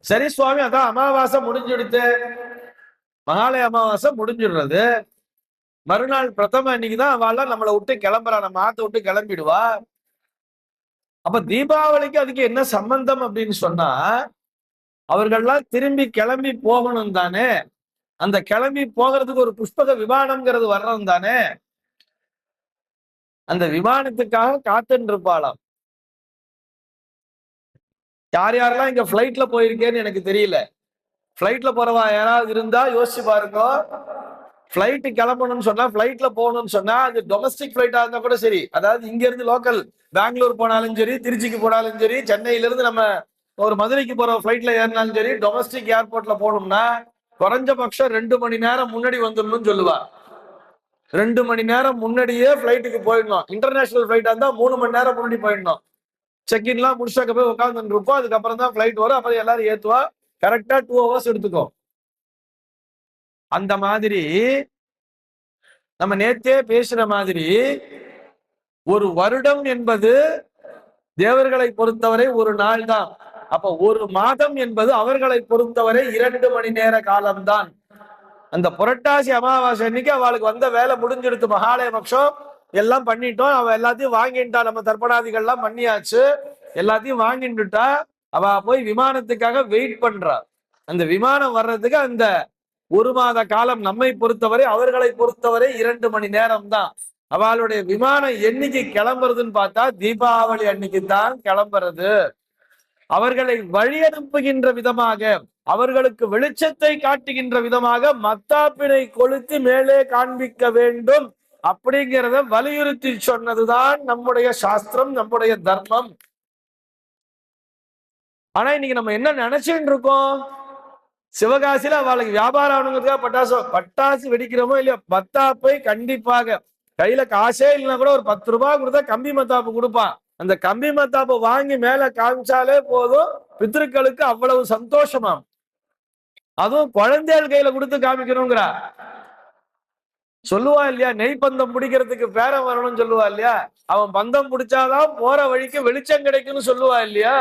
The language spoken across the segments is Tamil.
சரி சுவாமி, அதான் அமாவாசை முடிஞ்சுடுத்து, மகாலய அமாவாசை முடிஞ்சிடுறது. மறுநாள் பிரதம அன்னைக்குதான் அவள் நம்மளை விட்டு கிளம்புறா, நம்ம ஆத்த விட்டு கிளம்பிடுவா. அப்ப தீபாவளிக்கு அதுக்கு என்ன சம்பந்தம் அப்படின்னு சொன்னா, அவர்கள்லாம் திரும்பி கிளம்பி போகணும் தானே. அந்த கிளம்பி போகிறதுக்கு ஒரு புஷ்பக விமானம்ங்கிறது வர்றது தானே. அந்த விமானத்துக்காக காத்துட்டு இருப்பாளாம். யார் யாரெல்லாம் இங்க பிளைட்ல போயிருக்கேன்னு எனக்கு தெரியல. பிளைட்ல போறவா யாராவது இருந்தா யோசிச்சு பாருங்க. பிளைட் கிளம்பணும்னு சொன்னா, பிளைட்ல போகணும்னு சொன்னா, அது டொமஸ்டிக் பிளைட்டா இருந்தா கூட சரி, அதாவது இங்க இருந்து லோக்கல் பெங்களூர் போனாலும் சரி, திருச்சிக்கு போனாலும் சரி, சென்னையில இருந்து நம்ம ஒரு மதுரைக்கு போற பிளைட்ல ஏறினாலும் சரி, டொமஸ்டிக் ஏர்போர்ட்ல போகணும்னா குறைஞ்சபட்சம் 2 மணி நேரம் முன்னாடி வந்துடணும்னு சொல்லுவா. 2 மணி நேரம் முன்னாடியே பிளைட்டுக்கு போயிடணும். இன்டர்நேஷனல் பிளைட்டா இருந்தா 3 மணி நேரம் முன்னாடி போயிடணும். செக்இன்லாம் முடிச்சாக்க போய் உட்கார்ந்து இருப்போம். அதுக்கப்புறம் தான் பிளைட் வரும். அப்புறம் எல்லாரும் ஏத்துவா. கரெக்டா 2 ஹவர்ஸ் எடுத்துக்கும். அந்த மாதிரி நம்ம நேத்தே பேசுற மாதிரி ஒரு வருடம் என்பது தேவர்களை பொறுத்தவரை ஒரு நாள் தான். அப்ப ஒரு மாதம் என்பது அவர்களை பொறுத்தவரை 2 மணி நேர காலம்தான். அந்த புரட்டாசி அமாவாசை அன்னைக்கு அவளுக்கு வந்த வேலை முடிஞ்சிடுத்து. மகாலய பட்சம் எல்லாம் பண்ணிட்டோம். அவ எல்லாத்தையும் வாங்கிட்டா. நம்ம தர்ப்பணாதிகள் எல்லாம் பண்ணியாச்சு. எல்லாத்தையும் வாங்கிட்டுட்டா. அவ போய் விமானத்துக்காக வெயிட் பண்றா. அந்த விமானம் வர்றதுக்கு அந்த ஒரு மாத காலம் நம்மை பொறுத்தவரை, அவர்களை பொறுத்தவரை 2 மணி நேரம் தான். அவளுடைய விமானம் என்னைக்கு கிளம்புறதுன்னு பார்த்தா தீபாவளி அன்னைக்கு தான் கிளம்புறது. அவர்களை வழி அனுப்புகின்ற விதமாக, அவர்களுக்கு வெளிச்சத்தை காட்டுகின்ற விதமாக மத்தாப்பினை கொளுத்தி மேலே காண்பிக்க வேண்டும் அப்படிங்கிறத வலியுறுத்தி சொன்னதுதான் நம்முடைய சாஸ்திரம், நம்முடைய தர்மம். ஆனா இன்னைக்கு நம்ம என்ன நினைச்சுட்டு இருக்கோம்? சிவகாசியில அவளுக்கு வியாபாரம் ஆகணுங்கிறதுக்காக பட்டாசு வெடிக்கிறோமோ இல்லையா, மத்தாப்பை கண்டிப்பாக கையில காசே இல்லைன்னா கூட ஒரு 10 ரூபாய் கொடுத்தா கம்பி மத்தாப்பு கொடுப்பான். அந்த கம்பி மத்தாப்பை வாங்கி மேல காமிச்சாலே போதும், பித்ருக்களுக்கு அவ்வளவு சந்தோஷமாம். அதுவும் குழந்தைகள் கையில கொடுத்து காமிக்கணுங்கிறா. சொல்லுவா இல்லையா, நெய் பந்தம் பிடிக்கிறதுக்கு பேரம் வரணும்னு சொல்லுவா இல்லையா, அவன் பந்தம் பிடிச்சாதான் போற வழிக்கு வெளிச்சம் கிடைக்கும்னு சொல்லுவா இல்லையா.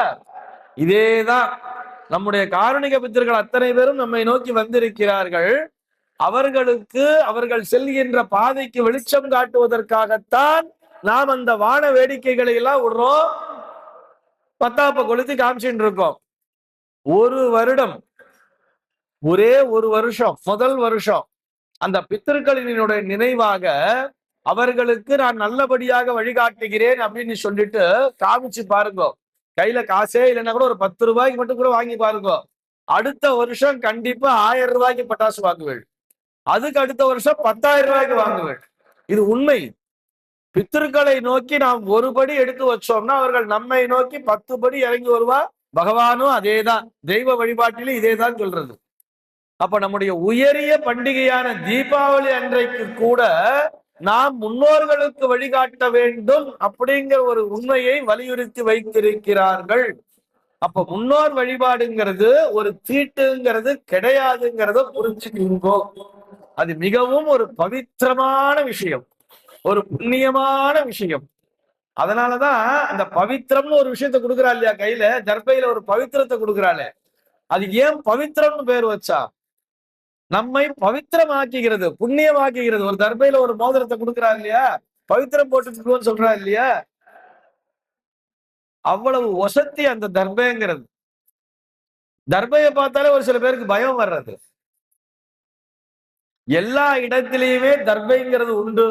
இதேதான் நம்முடைய காருணிக பித்தர்கள் அத்தனை பேரும் நம்மை நோக்கி வந்திருக்கிறார்கள். அவர்களுக்கு அவர்கள் செல்கின்ற பாதைக்கு வெளிச்சம் காட்டுவதற்காகத்தான் நாம் அந்த வான வேடிக்கைகளை எல்லாம் விடுறோம், பத்தாப்ப கொளுத்தி காமிச்சுட்டு இருக்கோம். ஒரு வருடம், ஒரே ஒரு வருஷம், முதல் வருஷம் அந்த பித்தர்களினுடைய நினைவாக அவர்களுக்கு நான் நல்லபடியாக வழிகாட்டுகிறேன் அப்படின்னு சொல்லிட்டு காமிச்சு பாருங்க. கையில காசே இல்லைன்னா கூட ஒரு 10 ரூபாய்க்கு மட்டும் கூட வாங்கி பாருங்க. அடுத்த வருஷம் கண்டிப்பா 1000 ரூபாய்க்கு பட்டாசு வாங்குவேன். அதுக்கு அடுத்த வருஷம் 10,000 ரூபாய்க்கு வாங்குவேன். இது உண்மை. பித்திருக்களை நோக்கி நாம் ஒரு படி எடுத்து வச்சோம்னா அவர்கள் நம்மை நோக்கி 10 படி இறங்கி வருவா. பகவானும் அதேதான், தெய்வ வழிபாட்டிலும் இதேதான் சொல்றது. அப்ப நம்முடைய உயரிய பண்டிகையான தீபாவளி அன்றைக்கு கூட நாம் முன்னோர்களுக்கு வழிகாட்ட வேண்டும் அப்படிங்கிற ஒரு உண்மையை வலியுறுத்தி வைத்திருக்கிறார்கள். அப்ப முன்னோர் வழிபாடுங்கிறது ஒரு தீட்டுங்கிறது கிடையாதுங்கிறத புரிஞ்சுக்கிங்கோ. அது மிகவும் ஒரு பவித்திரமான விஷயம், ஒரு புண்ணியமான விஷயம். அதனாலதான் அந்த பவித்திரம்னு ஒரு விஷயத்தை கொடுக்குறா இல்லையா, கையில தர்பையில ஒரு பவித்திரத்தை கொடுக்குறாளே, அது ஏன் பவித்திரம்னு பேர் வச்சா? நம்மை பவித்திரமாக்குகிறது, புண்ணியமாக்குகிறது. ஒரு தர்பையில ஒரு மோதிரத்தை கொடுக்குறா இல்லையா, பவித்திரம் போட்டு சொல்றா இல்லையா, அவ்வளவு ஒசத்தி அந்த தர்பைங்கிறது. தர்பையை பார்த்தாலே ஒரு சில பேருக்கு பயம் வர்றது. எல்லா இடத்திலையுமே தர்பைங்கிறது உண்டு.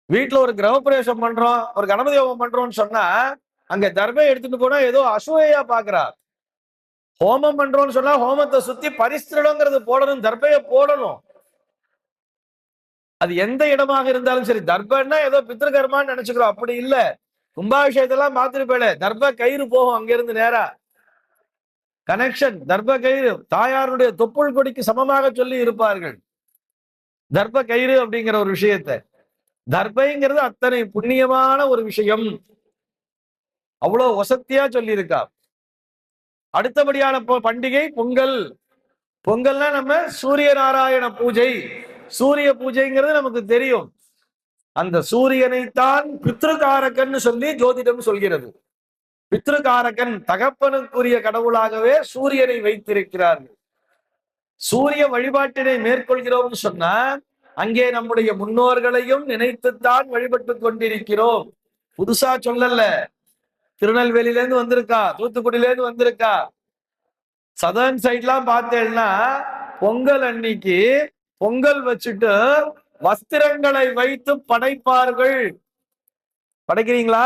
வீட்டுல ஒரு கிரகப்பிரவேசம் பண்றோம், ஒரு கணபதி ஹோமம் பண்றோம்னு சொன்னா அங்க தர்பை எடுத்துட்டு போனா ஏதோ அசூயா பாக்குறார். ஹோமம் பண்றோம்னு சொன்னா ஹோமத்தை சுத்தி பரிஸ்திரங்கிறது போடணும், தர்பையை போடணும். அது எந்த இடமாக இருந்தாலும் சரி. தர்பன்னா ஏதோ பித்ருகர்மான்னு நினைச்சுக்கிறோம், அப்படி இல்ல. கும்பாபிஷேகத்தெல்லாம் பார்த்துருப்பேன், தர்ப கயிறு போகும் அங்கிருந்து நேரா கனெக்ஷன். தர்ப கயிறு தாயாருடைய தொப்புள் கொடிக்கு சமமாக சொல்லி இருப்பார்கள் தர்ப கயிறு அப்படிங்கிற ஒரு விஷயத்தை. தர்பைங்கிறது அத்தனை புண்ணியமான ஒரு விஷயம், அவ்வளவு வசத்தியா சொல்லி இருக்கா. அடுத்தபடியான பண்டிகை பொங்கல். பொங்கல்னா நம்ம சூரிய நாராயண பூஜை, சூரிய பூஜைங்கிறது நமக்கு தெரியும். அந்த சூரியனைத்தான் பித்ருகாரகன்னு சொல்லி ஜோதிடம் சொல்கிறது. பித்ருகாரகன் தகப்பனுக்குரிய கடவுளாகவே சூரியனை வைத்திருக்கிறார்கள். சூரிய வழிபாட்டினை மேற்கொள்கிறோம் சொன்னா அங்கே நம்முடைய முன்னோர்களையும் நினைத்துத்தான் வழிபட்டு கொண்டிருக்கிறோம். புதுசா சொல்லல. திருநெல்வேலியில இருந்து வந்திருக்கா, தூத்துக்குடியில இருந்து வந்திருக்கா. சதர்ன் சைட்லாம் பார்த்தேன்னா பொங்கல் அன்னைக்கு பொங்கல் வச்சுட்டு வஸ்திரங்களை வைத்து படைப்பார்கள். படைக்கிறீங்களா?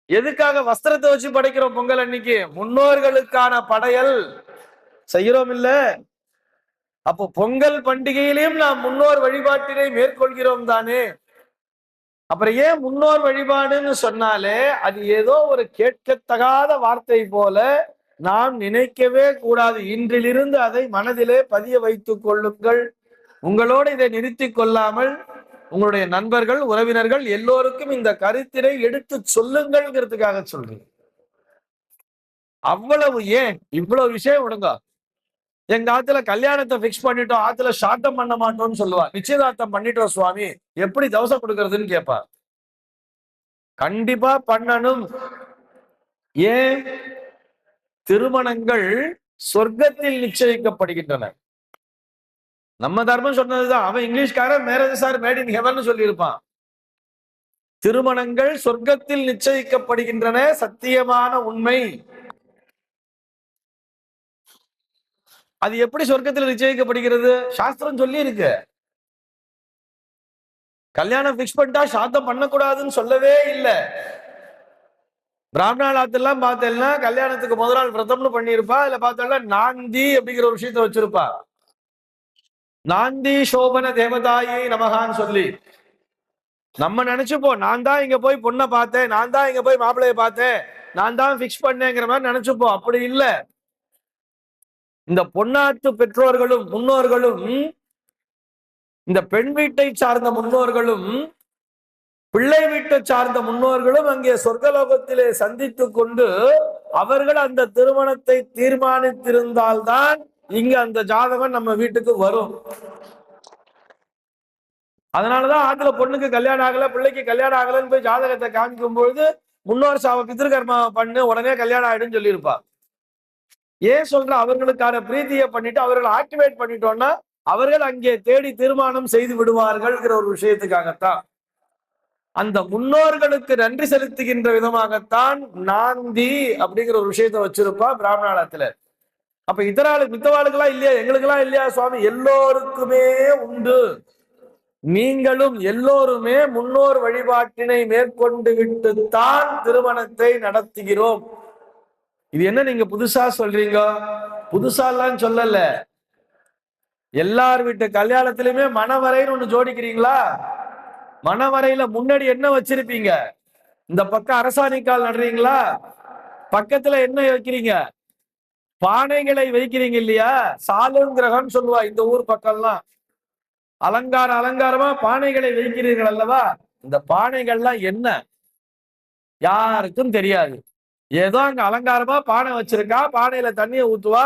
எதுக்காக வஸ்திரத்தை வச்சு படைக்கிறோம் பொங்கல் அன்னைக்கு? முன்னோர்களுக்கான படையல் செய்கிறோம் இல்ல? அப்போ பொங்கல் பண்டிகையிலையும் நாம் முன்னோர் வழிபாட்டினை மேற்கொள்கிறோம் தானே. அப்புறம் ஏன் முன்னோர் வழிபாடுன்னு சொன்னாலே அது ஏதோ ஒரு கேட்கத்தகாத வார்த்தை போல நாம் நினைக்கவே கூடாது. இன்றிலிருந்து அதை மனதிலே பதிய வைத்துக் கொள்ளுங்கள். உங்களோடு இதை நிறுத்திக் கொள்ளாமல் உங்களுடைய நண்பர்கள், உறவினர்கள் எல்லோருக்கும் இந்த கருத்தினை எடுத்து சொல்லுங்கள்ங்கிறதுக்காக சொல்றேன். அவ்வளவு ஏன் இவ்வளவு விஷயம் விடுங்க. எங்க ஆத்துல கல்யாணத்தை பிக்ஸ் பண்ணிட்டோம், ஆத்துல ஷார்ட்டம் பண்ண மாட்டோம்னு சொல்லுவா. நிச்சயதார்த்தம் பண்ணிட்டோம் சுவாமி, எப்படி தவசை கொடுக்கறதுன்னு கேட்பா. கண்டிப்பா பண்ணணும். ஏன்? திருமணங்கள் சொர்க்கத்தில் நிச்சயிக்கப்படுகின்றன. நம்ம தர்மம் சொன்னதுதான். அவன் இங்கிலீஷ்காரன் marriages are made in heaven சொல்லியிருப்பான். திருமணங்கள் சொர்க்கத்தில் நிச்சயிக்கப்படுகின்றன, சத்தியமான உண்மை. அது எப்படி சொர்க்கத்தில் நிச்சயிக்கப்படுகிறது? சாஸ்திரம் சொல்லி இருக்கு. கல்யாணம் பிக்ஸ் பண்ணிட்டா சாத்தம் பண்ணக்கூடாதுன்னு சொல்லவே இல்லை. பிராமணாலயத்தெல்லாம் பார்த்தேன்னா கல்யாணத்துக்கு முதல் நாள் விரதம்னு பண்ணியிருப்பா. இல்ல பார்த்தோம்னா நாந்தி அப்படிங்கிற ஒரு விஷயத்த வச்சிருப்பா. நாந்தி சோபன தேவதாயை நமகான்னு சொல்லி நம்ம நினைச்சுப்போம், நான் தான் இங்க போய் பொண்ணை பார்த்தேன், நான் தான் இங்க போய் மாப்பிள்ளைய பார்த்தேன், நான் தான் பிக்ஸ் பண்ணேங்கிற மாதிரி நினைச்சுப்போம். அப்படி இல்ல. இந்த பொன்னாட்டு பெற்றோர்களும் முன்னோர்களும், இந்த பெண் வீட்டை சார்ந்த முன்னோர்களும் பிள்ளை வீட்டை சார்ந்த முன்னோர்களும் அங்கே சொர்க்கலோகத்திலே சந்தித்து கொண்டு அவர்கள் அந்த திருமணத்தை தீர்மானித்திருந்தால்தான் இங்க அந்த ஜாதகம் நம்ம வீட்டுக்கு வரும். அதனாலதான் ஆத்துல பொண்ணுக்கு கல்யாணம் ஆகல, பிள்ளைக்கு கல்யாணம் ஆகலன்னு போய் ஜாதகத்தை காமிக்கும் பொழுது முன்னோர் சாவ பித்திருக்கர்மா பண்ணு, உடனே கல்யாணம் ஆயிடுன்னு சொல்லியிருப்பா. ஏன் சொல்ற? அவர்களுக்கான பிரீத்தியை பண்ணிட்டு அவர்களை ஆக்டிவேட் பண்ணிட்டோம்னா அவர்கள் அங்கே தேடி தீர்மானம் செய்து விடுவார்கள் ஒரு விஷயத்துக்காகத்தான். அந்த முன்னோர்களுக்கு நன்றி செலுத்துகின்ற விதமாகத்தான் நாந்தி அப்படிங்கிற ஒரு விஷயத்த வச்சிருப்பா பிராமணாலயத்துல. அப்ப மித்தவாளுக்கெல்லாம் இல்லையா? எங்களுக்கெல்லாம் இல்லையா சுவாமி? எல்லோருக்குமே உண்டு. நீங்களும் எல்லோருமே முன்னோர் வழிபாட்டினை மேற்கொண்டு விட்டுத்தான் திருமணத்தை நடத்துகிறோம். இது என்ன நீங்க புதுசா சொல்றீங்க? புதுசாலாம் சொல்லல. எல்லார் வீட்டு கல்யாணத்திலுமே மணவரைன்னு ஒண்ணு ஜோடிக்கிறீங்களா? மணவரையில முன்னாடி என்ன வச்சிருப்பீங்க? இந்த பக்கம் அரசாணிக்கால் நடுறீங்களா? பக்கத்துல என்ன வைக்கிறீங்க? பானைகளை வைக்கிறீங்க இல்லையா? சாலும் கிரகம் சொல்லுவா இந்த ஊர் பக்கம்லாம். அலங்காரமா பானைகளை வைக்கிறீர்கள் அல்லவா? இந்த பானைகள்லாம் என்ன யாருக்கும் தெரியாது. ஏதோ அங்க அலங்காரமா பானை வச்சிருக்கா, பானையில தண்ணியை ஊத்துவா.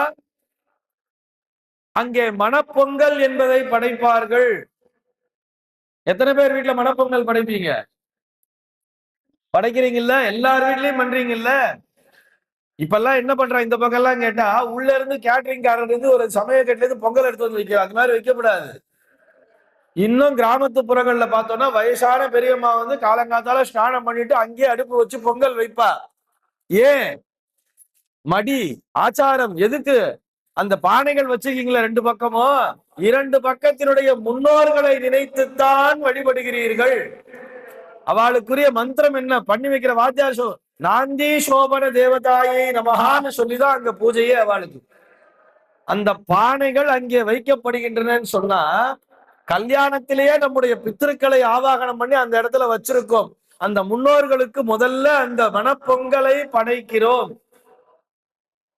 அங்கே மணப்பொங்கல் என்பதை படைப்பார்கள். எத்தனை பேர் வீட்டுல மணப்பொங்கல் படைப்பீங்க? படைக்கிறீங்கல்ல? எல்லார் வீட்லயும் பண்றீங்கல்ல? இப்பெல்லாம் என்ன பண்றாங்க இந்த பக்கம் எல்லாம் கேட்டா, உள்ள இருந்து கேட்டரிங் காரர் இருந்து ஒரு சமயக்கட்டுல இருந்து பொங்கல் எடுத்து வந்து வைக்கிறாங்க. அது மாதிரி வைக்கப்படாது. இன்னும் கிராமத்து புறங்கள்ல பார்த்தோம்னா வயசான பெரியம்மா வந்து காலங்காத்தால ஸ்நானம் பண்ணிட்டு அங்கேயே அடுப்பு வச்சு பொங்கல் வைப்பா. ஏன்? மடி ஆச்சாரம். எதுக்கு? அந்த பானைகள் வச்சுக்கீங்களா ரெண்டு பக்கமும், இரண்டு பக்கத்தினுடைய முன்னோர்களை நினைத்துத்தான் வழிபடுகிறீர்கள். அவளுக்குரிய மந்திரம் என்ன? பண்ணி வைக்கிற வாத்தியார் நாந்தி சோபன தேவதாயை நமகான்னு சொல்லிதான் அங்க பூஜையே அவளுக்கு. அந்த பானைகள் அங்கே வைக்கப்படுகின்றன சொன்னா கல்யாணத்திலேயே நம்முடைய பித்திருக்களை ஆவாகனம் பண்ணி அந்த இடத்துல வச்சிருக்கோம். அந்த முன்னோர்களுக்கு முதல்ல அந்த மணப்பொங்கலை படைக்கிறோம்.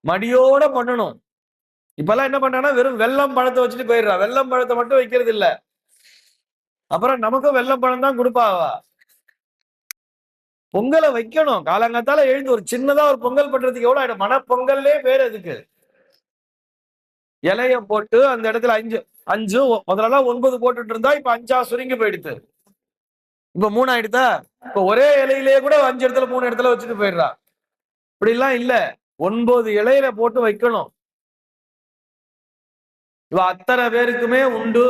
மடியோட பண்ணணும். இப்பெல்லாம் என்ன பண்ணா வெறும் வெல்லம் பழத்தை வச்சுட்டு போயிடுறா. வெல்லம் பழத்தை மட்டும் வைக்கிறது இல்ல. அப்புறம் நமக்கும் வெல்லம் பழம் தான் கொடுப்பாவா. பொங்கலை வைக்கணும். காலங்காத்தால எழுந்து ஒரு சின்னதா ஒரு பொங்கல் பண்றதுக்கு எவ்வளவு ஆயிடும்? மணப்பொங்கல்லே பேர் அதுக்கு. இலைய போட்டு அந்த இடத்துல அஞ்சு முதல்ல 9 போட்டுட்டு இருந்தா இப்ப 5 சுருங்கி போயிடுது. இப்ப 3 ஆயிடுதா? இப்ப ஒரே இலையிலேயே கூட 5 இடத்துல 3 இடத்துல வச்சுட்டு போயிடுறா. இப்படிலாம் இல்ல, 9 இலையில போட்டு வைக்கணும். இவ அத்தனை பேருக்குமே உண்டு.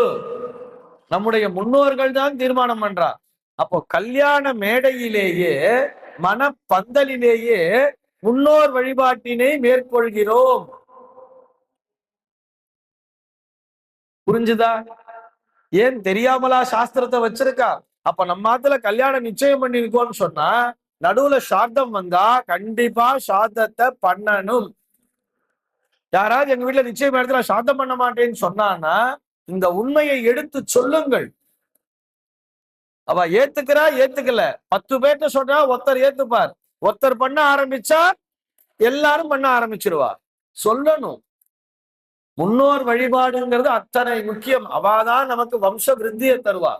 நம்முடைய முன்னோர்கள் தான் தீர்மானம் பண்றா. அப்போ கல்யாண மேடையிலேயே, மனப்பந்தலிலேயே முன்னோர் வழிபாட்டினை மேற்கொள்கிறோம். புரிஞ்சுதா? ஏன் தெரியாமலா சாஸ்திரத்தை வச்சிருக்கா? அப்ப நம்ம ஆத்துல கல்யாணம் நிச்சயம் பண்ணிருக்கோம்னு சொன்னா, நடுவுல சாத்தம் வந்தா கண்டிப்பா சாத்தத்தை பண்ணணும். யாராவது எங்க வீட்டுல நிச்சயம் இடத்துல சாத்தம் பண்ண மாட்டேன்னு சொன்னான்னா, இந்த உண்மையை எடுத்து சொல்லுங்கள். அவ ஏத்துக்கிறா ஏத்துக்கல, 10 பேர்ட்ட சொன்னா ஒருத்தர் ஏத்துப்பார், ஒருத்தர் பண்ண ஆரம்பிச்சா எல்லாரும் பண்ண ஆரம்பிச்சிருவா. சொல்லணும். முன்னோர் வழிபாடுங்கிறது அத்தனை முக்கியம். அவாதான் நமக்கு வம்ச விருத்தியை தருவா.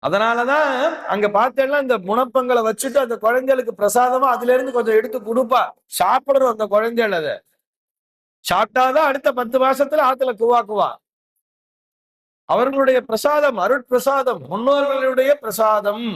அதனாலதான் அங்க பார்த்தேன்னா இந்த முனப்பங்களை வச்சுட்டு அந்த குழந்தைகளுக்கு பிரசாதமா அதுல இருந்து கொஞ்சம் எடுத்து கொடுப்பா. சாப்பிடுறோம் அந்த குழந்தைகள், அதை சாப்பிட்டாதான் அடுத்த 10 மாசத்துல ஆத்துல குவா. அவர்களுடைய பிரசாதம், அருட்பிரசாதம், முன்னோர்களுடைய பிரசாதம்.